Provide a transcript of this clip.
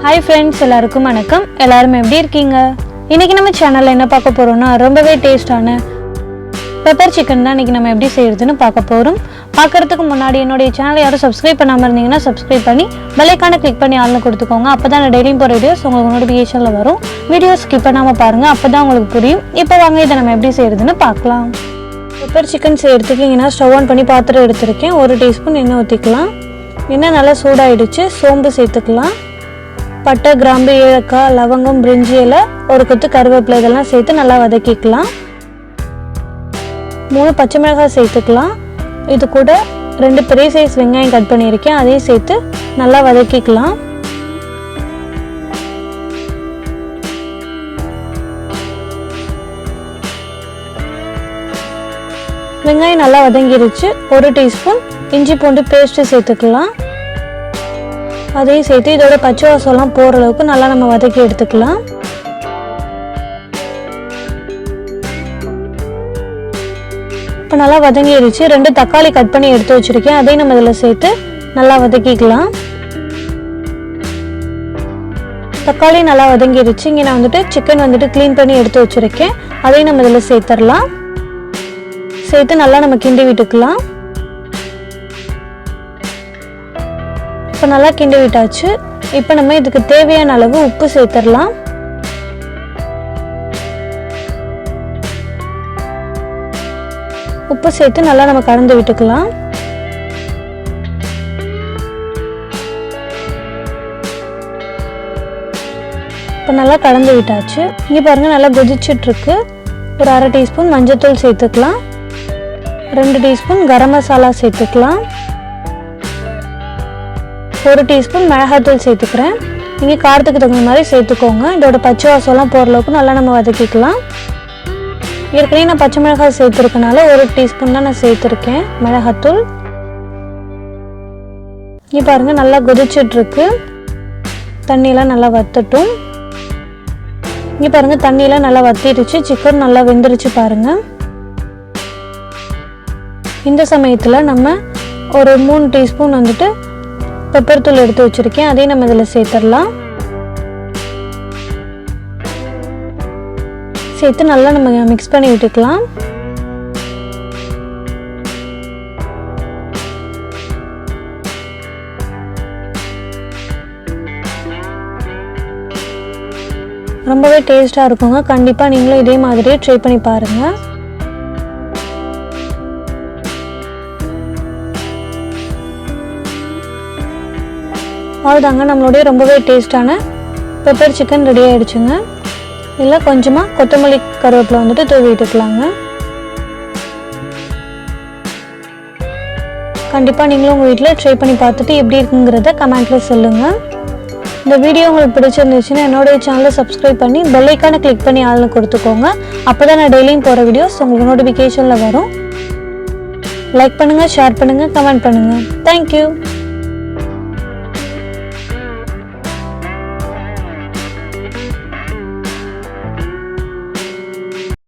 Hi friends, எல்லாருக்கும் வணக்கம். எல்லாரும் எப்படி இருக்கீங்க? இன்னைக்கு நம்ம சேனல்ல என்ன பார்க்க போறோம்னா ரொம்பவே டேஸ்டான பெப்பர் சிக்கன் தான் இன்னைக்கு நம்ம எப்படி செய்யறதுன்னு பார்க்க போறோம். பார்க்கிறதுக்கு முன்னாடி என்னோட சேனலை யாரும் subscribe பண்ணாம இருந்தீங்கன்னா subscribe பண்ணி பெல் ஐகானை click பண்ணி ஆல்ல கொடுத்துக்கோங்க. அப்பதான் நான் டெய்லியும் போற வீடியோஸ் உங்களுக்கு நோட்டிஃபிகேஷன்ல வரும். வீடியோ skip பண்ணாம பாருங்க. அப்பதான் உங்களுக்கு புரியும். இப்போ வாங்க இத நம்ம எப்படி செய்யறதுன்னு பார்க்கலாம். பெப்பர் சிக்கன் செய்யறதுக்கு நான் ஸ்டவ் ஆன் பண்ணி பாத்திரம் எடுத்துர்க்கேன். 1 டீஸ்பூன் எண்ணெய் ஊத்திக்கலாம். எண்ணெய் நல்லா சூடாயிடுச்சு. சோம்பு சேர்த்துக்கலாம். பட்டை, கிராம்பு, ஏலக்காய், லவங்கம், பிரிஞ்சி இலை, ஒரு கொத்து கருவேப்பிலை இதெல்லாம் சேர்த்து நல்லா வதக்கிக்கலாம். 3 பச்சை மிளகாய் சேர்த்துக்கலாம். இது கூட 2 பெரிய சைஸ் வெங்காயம் கட் பண்ணியிருக்கேன். அதையும் சேர்த்து நல்லா வதக்கிக்கலாம். வெங்காயம் நல்லா வதங்கிருச்சு. 1 டீஸ்பூன் இஞ்சி பூண்டு பேஸ்ட் சேர்த்துக்கலாம். அதையும் சேர்த்து இதோட பச்சை வாசம்லாம் போகிற அளவுக்கு நல்லா நம்ம வதக்கி எடுத்துக்கலாம். இப்போ நல்லா வதங்கிடுச்சு. 2 தக்காளி கட் பண்ணி எடுத்து வச்சுருக்கேன். அதையும் நம்ம இதில் சேர்த்து நல்லா வதக்கிக்கலாம். தக்காளி நல்லா வதங்கிடுச்சு. இங்கே நான் சிக்கன் க்ளீன் பண்ணி எடுத்து வச்சுருக்கேன். அதையும் நம்ம இதில் சேர்த்துடலாம். சேர்த்து நல்லா நம்ம கிண்டி விட்டுக்கலாம். இப்போ நல்லா கிண்டி விட்டாச்சு. இப்போ நம்ம இதுக்கு தேவையான அளவு உப்பு சேர்த்துடலாம். உப்பு சேர்த்து நல்லா நம்ம கலந்து விட்டுக்கலாம். இப்போ நல்லா கலந்து விட்டாச்சு. இங்கே பாருங்க நல்லா கொதிச்சுட்டு இருக்கு. ஒரு 1/2 டீஸ்பூன் மஞ்சள்தூள் சேர்த்துக்கலாம். 2 டீஸ்பூன் கரம் மசாலா சேர்த்துக்கலாம். 1 டீஸ்பூன் மிளகாய்த்தூள் சேர்த்துக்கிறேன். நீங்கள் காரத்துக்கு தகுந்த மாதிரி சேர்த்துக்கோங்க. இதோட பச்சை வாசம்லாம் போகிற அளவுக்கு நல்லா நம்ம வதக்கிக்கலாம். ஏற்கனவே நான் பச்சை மிளகாய் சேர்த்துருக்கனால 1 டீஸ்பூன் தான் நான் சேர்த்துருக்கேன் மிளகாய்த்தூள். இங்கே பாருங்கள் நல்லா கொதிச்சிட்ருக்கு. தண்ணியெல்லாம் நல்லா வத்தட்டும். இங்கே பாருங்கள் தண்ணியெல்லாம் நல்லா வத்திடுச்சு. சிக்கன் நல்லா வெந்துருச்சு பாருங்கள். இந்த சமயத்தில் நம்ம ஒரு 3 டீஸ்பூன் பெப்பர் தூள் எடுத்து வச்சிருக்கேன். அதையும் நம்ம இதில் சேர்த்துடலாம். சேர்த்து நல்லா நம்ம மிக்ஸ் பண்ணி விட்டுக்கலாம். ரொம்பவே டேஸ்டாக இருக்குங்க. கண்டிப்பாக நீங்களும் இதே மாதிரியே ட்ரை பண்ணி பாருங்கள். அவ்வளோதாங்க, நம்மளுடைய ரொம்பவே டேஸ்டான பெப்பர் சிக்கன் ரெடி ஆகிடுச்சுங்க. இல்லை கொஞ்சமாக கொத்தமல்லி கருவேப்பிலை தூவி விட்டுக்கலாங்க. கண்டிப்பாக நீங்களும் உங்கள் வீட்டில் ட்ரை பண்ணி பார்த்துட்டு எப்படி இருக்குங்கிறத கமெண்ட்டில் சொல்லுங்கள். இந்த வீடியோ உங்களுக்கு பிடிச்சிருந்துச்சுன்னா என்னோடய சேனலை சப்ஸ்கிரைப் பண்ணி பெல் ஐகானை கிளிக் பண்ணி ஆள்னு கொடுத்துக்கோங்க. அப்போ தான் நான் டெய்லியும் போகிற வீடியோஸ் உங்களுக்கு நோட்டிஃபிகேஷனில் வரும். லைக் பண்ணுங்கள், ஷேர் பண்ணுங்கள், கமெண்ட் பண்ணுங்கள். தேங்க்யூ.